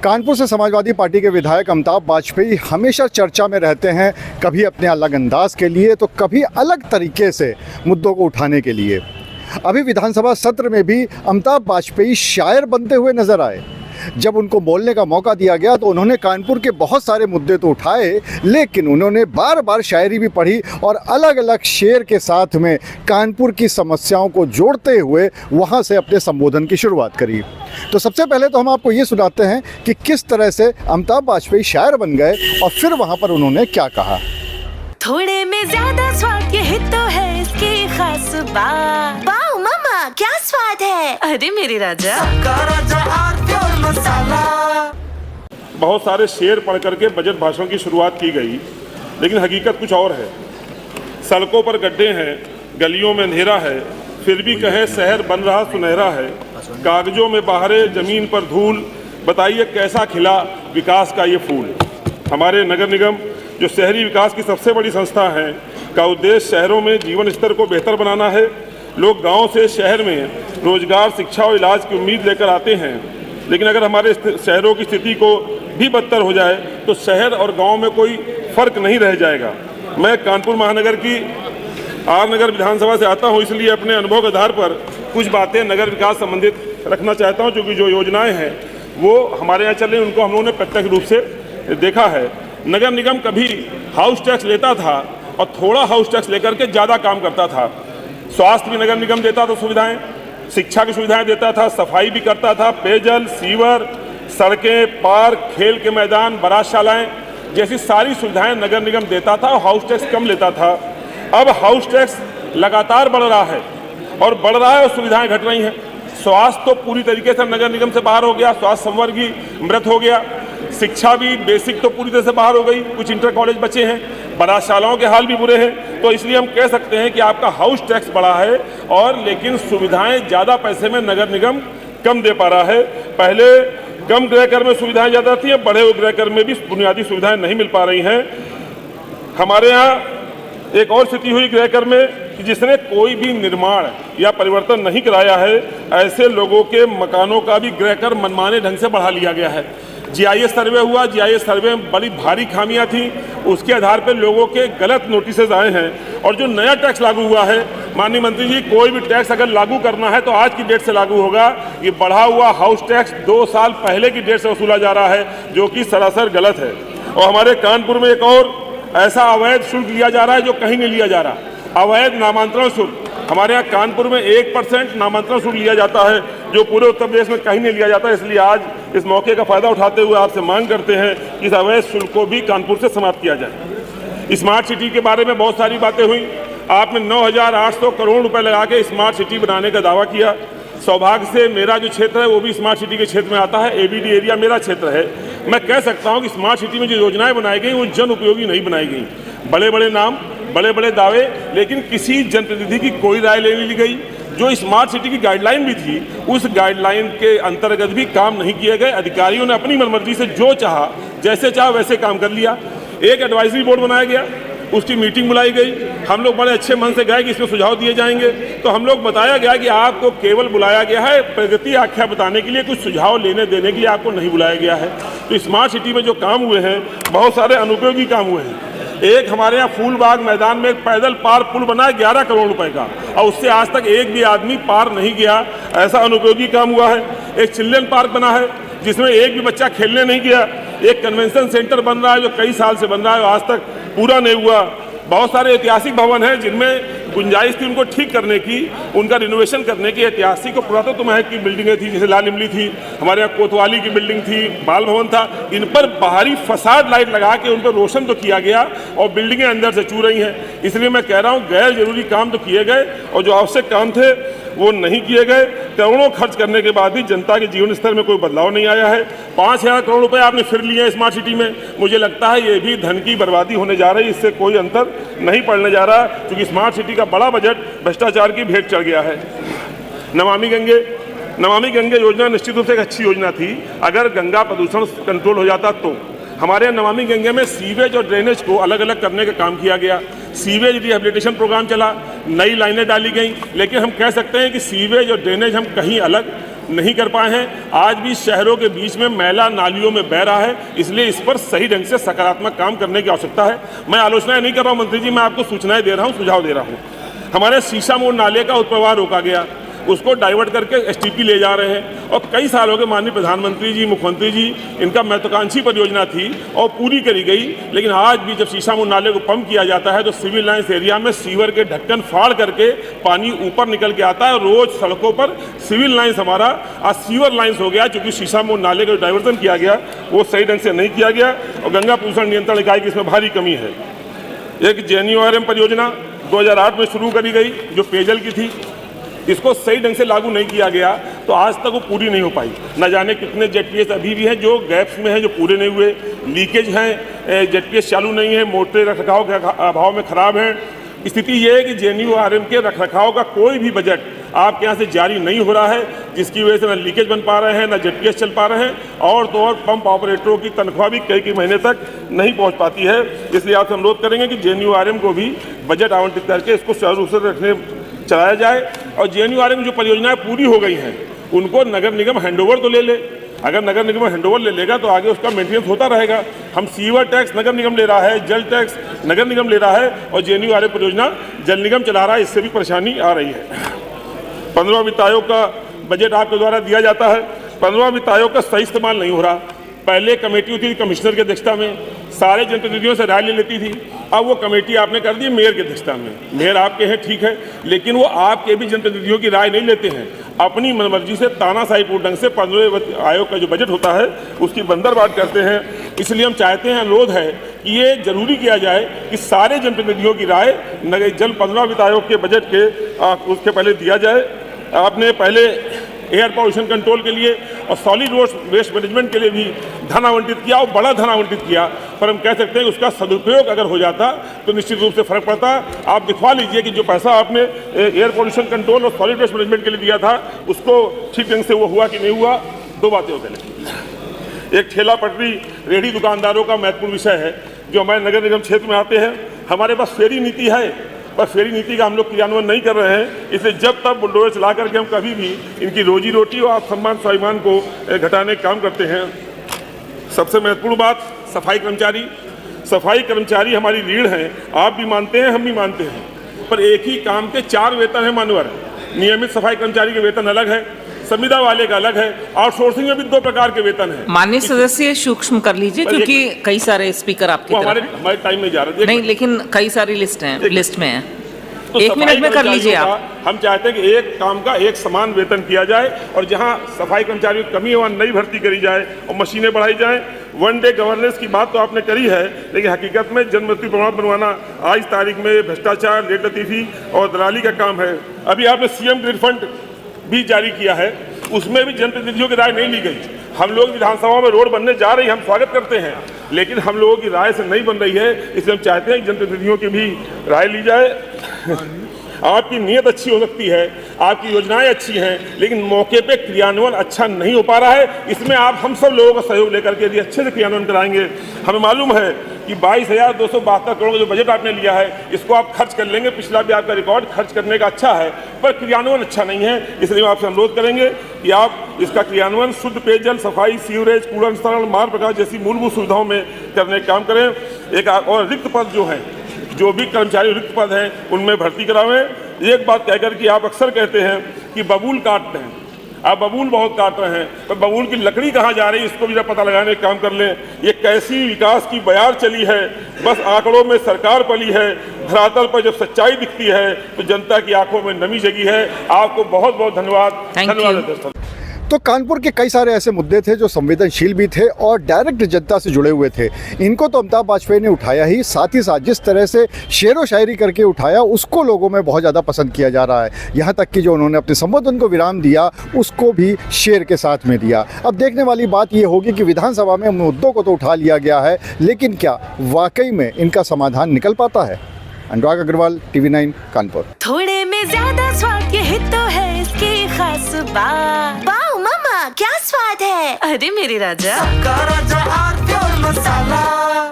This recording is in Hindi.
कानपुर से समाजवादी पार्टी के विधायक अमिताभ वाजपेयी हमेशा चर्चा में रहते हैं, कभी अपने अलग अंदाज के लिए तो कभी अलग तरीके से मुद्दों को उठाने के लिए। अभी विधानसभा सत्र में भी अमिताभ वाजपेयी शायर बनते हुए नजर आए। जब उनको बोलने का मौका दिया गया तो उन्होंने कानपुर के बहुत सारे मुद्दे तो उठाए, लेकिन उन्होंने बार बार शायरी भी पढ़ी और अलग अलग शेर के साथ में कानपुर की समस्याओं को जोड़ते हुए वहां से अपने संबोधन की शुरुआत करी। तो सबसे पहले तो हम आपको ये सुनाते हैं कि किस तरह से अमिताभ वाजपेयी शायर बन गए और फिर वहां पर उन्होंने क्या कहा। थोड़े में ज्यादा स्वाद, यही तो है इसकी खास बात। वाओ मम्मा, क्या स्वाद है। अरे मेरे राजा, बहुत सारे शेर पढ़ करके बजट भाषण की शुरुआत की गई, लेकिन हकीकत कुछ और है। सड़कों पर गड्ढे हैं, गलियों में अंधेरा है, फिर भी कहे शहर बन रहा सुनहरा है। कागजों में बाहरे, जमीन पर धूल, बताइए कैसा खिला विकास का ये फूल। हमारे नगर निगम जो शहरी विकास की सबसे बड़ी संस्था है का उद्देश्य शहरों में जीवन स्तर को बेहतर बनाना है। लोग गांव से शहर में रोजगार, शिक्षा और इलाज की उम्मीद लेकर आते हैं, लेकिन अगर हमारे शहरों की स्थिति को भी बदतर हो जाए तो शहर और गांव में कोई फर्क नहीं रह जाएगा। मैं कानपुर महानगर की आर नगर विधानसभा से आता हूं, इसलिए अपने अनुभव के आधार पर कुछ बातें नगर विकास संबंधित रखना चाहता हूं, क्योंकि जो योजनाएं हैं वो हमारे यहाँ चल रही हैं, उनको हम लोगों ने प्रत्यक्ष रूप से देखा है। नगर निगम कभी हाउस टैक्स लेता था और थोड़ा हाउस टैक्स लेकर के ज़्यादा काम करता था। स्वास्थ्य भी नगर निगम देता था सुविधाएं, शिक्षा की सुविधाएं देता था, सफाई भी करता था, पेयजल, सीवर, सड़कें, पार्क, खेल के मैदान, बारातशालाएं जैसी सारी सुविधाएं नगर निगम देता था और हाउस टैक्स कम लेता था। अब हाउस टैक्स लगातार बढ़ रहा है और सुविधाएं घट रही हैं। स्वास्थ्य तो पूरी तरीके से नगर निगम से बाहर हो गया, स्वास्थ्य संवर्ग ही मृत हो गया। शिक्षा भी बेसिक तो पूरी तरह से बाहर हो गई, कुछ इंटर कॉलेज बचे हैं, बारातशालाओं के हाल भी बुरे हैं। तो इसलिए हम कह सकते हैं कि आपका हाउस टैक्स बढ़ा है और लेकिन सुविधाएं ज़्यादा पैसे में नगर निगम कम दे पा रहा है। पहले कम गृह कर में सुविधाएं ज़्यादा थी, अब बढ़े हुए गृह कर में भी बुनियादी सुविधाएं नहीं मिल पा रही हैं। हमारे यहाँ एक और स्थिति हुई गृह कर में कि जिसने कोई भी निर्माण या परिवर्तन नहीं कराया है, ऐसे लोगों के मकानों का भी गृह कर मनमाने ढंग से बढ़ा लिया गया है। जीआईएस सर्वे हुआ, जीआईएस सर्वे में बड़ी भारी खामियां थी, उसके आधार पर लोगों के गलत नोटिसेज आए हैं। और जो नया टैक्स लागू हुआ है, माननीय मंत्री जी, कोई भी टैक्स अगर लागू करना है तो आज की डेट से लागू होगा। ये बढ़ा हुआ हाउस टैक्स 2 साल पहले की डेट से वसूला जा रहा है, जो कि सरासर गलत है। और हमारे कानपुर में एक और ऐसा अवैध शुल्क लिया जा रहा है जो कहीं नहीं लिया जा रहा, अवैध नामांतरण शुल्क। हमारे यहाँ कानपुर में 1% नामांतरण शुल्क लिया जाता है, जो पूरे उत्तर प्रदेश में कहीं नहीं लिया जाता। इसलिए आज इस मौके का फायदा उठाते हुए आपसे मांग करते हैं कि इस अवैध शुल्क को भी कानपुर से समाप्त किया जाए। स्मार्ट सिटी के बारे में बहुत सारी बातें हुई। आपने 9,800 करोड़ रुपए लगा के स्मार्ट सिटी बनाने का दावा किया। सौभाग्य से मेरा जो क्षेत्र है वो भी स्मार्ट सिटी के क्षेत्र में आता है, एबीडी एरिया मेरा क्षेत्र है। मैं कह सकता हूँ कि स्मार्ट सिटी में जो योजनाएं बनाई गई वो जन उपयोगी नहीं बनाई गई। बड़े बड़े नाम, बड़े बड़े दावे, लेकिन किसी जनप्रतिनिधि की कोई राय ले ली गई। जो स्मार्ट सिटी की गाइडलाइन भी थी, उस गाइडलाइन के अंतर्गत भी काम नहीं किए गए। अधिकारियों ने अपनी मनमर्जी से जो चाहा, जैसे चाहा वैसे काम कर लिया। एक एडवाइजरी बोर्ड बनाया गया, उसकी मीटिंग बुलाई गई। हम लोग बड़े अच्छे मन से गए कि इसमें सुझाव दिए जाएंगे, तो हम लोग बताया गया कि आपको केवल बुलाया गया है प्रगति आख्या बताने के लिए, कुछ सुझाव लेने देने के लिए आपको नहीं बुलाया गया है। तो स्मार्ट सिटी में जो काम हुए हैं, बहुत सारे अनुपयोगी काम हुए हैं। एक हमारे यहाँ फूलबाग मैदान में एक पैदल पार पुल बना है 11 करोड़ रुपए का, और उससे आज तक एक भी आदमी पार नहीं गया। ऐसा अनुपयोगी काम हुआ है। एक चिल्ड्रन पार्क बना है जिसमें एक भी बच्चा खेलने नहीं गया। एक कन्वेंशन सेंटर बन रहा है जो कई साल से बन रहा है, आज तक पूरा नहीं हुआ। बहुत सारे ऐतिहासिक भवन हैं जिनमें गुंजाइश थी उनको ठीक करने की, उनका रिनोवेशन करने की। ऐतिहासिक और पुरातत्व महल की बिल्डिंगें थी, जैसे लाल इमली थी, हमारे यहाँ कोतवाली की बिल्डिंग थी, बाल भवन था। इन पर बाहरी फसाद लाइट लगा के उन पर रोशन तो किया गया और बिल्डिंगें अंदर से चू रही हैं। इसलिए मैं कह रहा हूँ गैर जरूरी काम तो किए गए और जो आवश्यक काम थे वो नहीं किए गए। करोड़ों खर्च करने के बाद भी जनता के जीवन स्तर में कोई बदलाव नहीं आया है। 5,000 करोड़ रुपए आपने फिर लिए स्मार्ट सिटी में। मुझे लगता है ये भी धन की बर्बादी होने जा रही है, इससे कोई अंतर नहीं पड़ने जा रहा, क्योंकि स्मार्ट सिटी का बड़ा बजट भ्रष्टाचार की भेंट चढ़ गया है। नमामि गंगे योजना निश्चित रूप से एक अच्छी योजना थी, अगर गंगा प्रदूषण कंट्रोल हो जाता तो। हमारे यहाँ नमामि गंगे में सीवेज और ड्रेनेज को अलग अलग करने का काम किया गया। सीवेज रिहेबिलिटेशन प्रोग्राम चला, नई लाइनें डाली गई, लेकिन हम कह सकते हैं कि सीवेज और ड्रेनेज हम कहीं अलग नहीं कर पाए हैं। आज भी शहरों के बीच में मैला नालियों में बह रहा है, इसलिए इस पर सही ढंग से सकारात्मक काम करने की आवश्यकता है। मैं आलोचनाएं नहीं कर रहा हूं मंत्री जी, मैं आपको सूचनाएं दे रहा हूं, सुझाव दे रहा हूं। हमारे शीशा मोड़ नाले का उत्प्रवाह रोका गया, उसको डाइवर्ट करके एसटीपी ले जा रहे हैं, और कई साल हो गए माननीय प्रधानमंत्री जी, मुख्यमंत्री जी, इनका महत्वाकांक्षी परियोजना थी और पूरी करी गई। लेकिन आज भी जब शीशा मोड़ नाले को पंप किया जाता है तो सिविल लाइन्स एरिया में सीवर के ढक्कन फाड़ करके पानी ऊपर निकल के आता है, और रोज सड़कों पर सिविल लाइन्स हमारा आज सीवर लाइन्स हो गया, क्योंकि शीशा मोड़ नाले का डाइवर्जन किया गया वो सही ढंग से नहीं किया गया, और गंगा प्रदूषण नियंत्रण इकाई की इसमें भारी कमी है। एक JNURM परियोजना 2008 में शुरू करी गई जो पेयजल की थी, इसको सही ढंग से लागू नहीं किया गया तो आज तक वो पूरी नहीं हो पाई। न जाने कितने ZPS अभी भी हैं जो गैप्स में हैं, जो पूरे नहीं हुए, लीकेज हैं, ZPS चालू नहीं है, मोटरें रखरखाव के अभाव में खराब हैं। स्थिति ये है कि JNURM के रखरखाव का कोई भी बजट आपके यहाँ से जारी नहीं हो रहा है, जिसकी वजह से न लीकेज बन पा रहे हैं, न ZPS चल पा रहे हैं, और तो और पंप ऑपरेटरों की तनख्वाह भी कई महीने तक नहीं पहुँच पाती है। इसलिए आपसे अनुरोध करेंगे कि JNURM को भी बजट आवंटित करके इसको सुचारू रूप से रखने चलाया जाए, और JNURM जो परियोजनाएं पूरी हो गई हैं उनको नगर निगम हैंडओवर तो ले ले। अगर नगर निगम हैंडओवर ले लेगा तो आगे उसका मेंटेनेंस होता रहेगा। हम सीवर टैक्स नगर निगम ले रहा है, जल टैक्स नगर निगम ले रहा है, और JNURM परियोजना जल निगम चला रहा है, इससे भी परेशानी आ रही है। 15वां वित्त आयोग का बजट आपके द्वारा दिया जाता है, 15वां वित्त आयोग का सही इस्तेमाल नहीं हो रहा। पहले कमेटी होती थी कमिश्नर की अध्यक्षता में, सारे जनप्रतिनिधियों से राय ले लेती थी, अब वो कमेटी आपने कर दी मेयर की अध्यक्षता में। मेयर आपके हैं ठीक है, लेकिन वो आपके भी जनप्रतिनिधियों की राय नहीं लेते हैं, अपनी मनमर्जी से तानाशाहीपूर्ण ढंग से 15वें वित्त आयोग का जो बजट होता है उसकी बंदरबाट करते हैं। इसलिए हम चाहते हैं, अनुरोध है कि ये जरूरी किया जाए कि सारे जनप्रतिनिधियों की राय जल 15वां वित्त आयोग के बजट के उसके पहले दिया जाए। आपने पहले एयर पॉल्यूशन कंट्रोल के लिए और सॉलिड वेस्ट मैनेजमेंट के लिए भी धन आवंटित किया, और बड़ा धन आवंटित किया, पर हम कह सकते हैं उसका सदुपयोग अगर हो जाता तो निश्चित रूप से फर्क पड़ता। आप दिखवा लीजिए कि जो पैसा आपने एयर पॉल्यूशन कंट्रोल और सॉलिड वेस्ट मैनेजमेंट के लिए दिया था उसको ठीक ढंग से वो हुआ कि नहीं हुआ। दो बातें होते हैं, एक ठेला पटरी रेहड़ी दुकानदारों का महत्वपूर्ण विषय है जो हमारे नगर निगम क्षेत्र में आते हैं। हमारे पास फेरी नीति है, पर फेरी नीति का हम लोग क्रियान्वयन नहीं कर रहे हैं, इसलिए जब तक बुलडोजर चला करके हम कभी भी इनकी रोजी रोटी और सम्मान स्वाभिमान को घटाने का काम करते हैं। सबसे महत्वपूर्ण बात, सफाई कर्मचारी हमारी रीढ़ हैं, आप भी मानते हैं, हम भी मानते हैं, पर एक ही काम के 4 वेतन है मानवर। नियमित सफाई कर्मचारी के वेतन अलग है, संविदा वाले का अलग है, आउटसोर्सिंग में भी 2 प्रकार के वेतन है। माननीय सदस्य सूक्ष्म कर लीजिए, क्योंकि कई सारे स्पीकर आपके हमारे टाइम में जा रहे थे नहीं, लेकिन कई सारी लिस्ट में है, तो 1 मिनट में कर लीजिए आप। हम चाहते हैं कि एक काम का एक समान वेतन किया जाए, और जहां सफाई कर्मचारियों की कमी है वहाँ नई भर्ती करी जाए और मशीनें बढ़ाई जाएं। 1 डे गवर्नेंस की बात तो आपने करी है, लेकिन हकीकत में जन्म मृत्यु प्रमाण बनवाना आज तारीख में भ्रष्टाचार, लेट लतीफी और दलाली का काम है। अभी आपने CM ग्रिड फंड भी जारी किया है, उसमें भी जनप्रतिनिधियों की राय नहीं ली गई। हम लोग विधानसभा में रोड बनने जा रही है, हम स्वागत करते हैं, लेकिन हम लोगों की राय से नहीं बन रही है, इसलिए हम चाहते हैं कि जनप्रतिनिधियों की भी राय ली जाए। आपकी नीयत अच्छी हो सकती है, आपकी योजनाएं अच्छी हैं, लेकिन मौके पे क्रियान्वयन अच्छा नहीं हो पा रहा है। इसमें आप हम सब लोगों का सहयोग लेकर के यदि अच्छे से क्रियान्वयन कराएंगे, हमें मालूम है कि 22,272 करोड़ का जो बजट आपने लिया है इसको आप खर्च कर लेंगे। पिछला भी आपका रिकॉर्ड खर्च करने का अच्छा है, पर क्रियान्वयन अच्छा नहीं है। इसलिए हम आपसे अनुरोध करेंगे कि आप इसका क्रियान्वयन शुद्ध पेयजल, सफाई, सीवरेज, कूड़ा निस्तारण, मार्ग प्रकाश जैसी मूलभूत सुविधाओं में करने का काम करें। एक और रिक्त पद जो भी कर्मचारी रिक्त पद हैं उनमें भर्ती करावें। एक बात कहकर कि आप अक्सर कहते हैं कि बबूल काटते हैं, आप बबूल बहुत काट रहे हैं, पर बबूल की लकड़ी कहाँ जा रही है इसको भी जरा पता लगाने का काम कर लें। ये कैसी विकास की बयार चली है, बस आंकड़ों में सरकार पली है, धरातल पर जब सच्चाई दिखती है तो जनता की आंखों में नमी जगी है। आपको बहुत बहुत धन्यवाद। तो कानपुर के कई सारे ऐसे मुद्दे थे जो संवेदनशील भी थे और डायरेक्ट जनता से जुड़े हुए थे। इनको तो अमिताभ वाजपेयी ने उठाया ही, साथ ही साथ जिस तरह से शेरो शायरी करके उठाया उसको लोगों में बहुत ज़्यादा पसंद किया जा रहा है। यहाँ तक कि जो उन्होंने अपने संबोधन को विराम दिया उसको भी शेर के साथ में दिया। अब देखने वाली बात ये होगी कि विधानसभा में मुद्दों को तो उठा लिया गया है, लेकिन क्या वाकई में इनका समाधान निकल पाता है? अनुराग अग्रवाल, TV9 कानपुर। थोड़े में ज्यादा स्वाद ये तो है इसकी खास बात। वाओ मम्मा, क्या स्वाद है। अरे मेरे राजा, सबका राजा आरती और मसाला।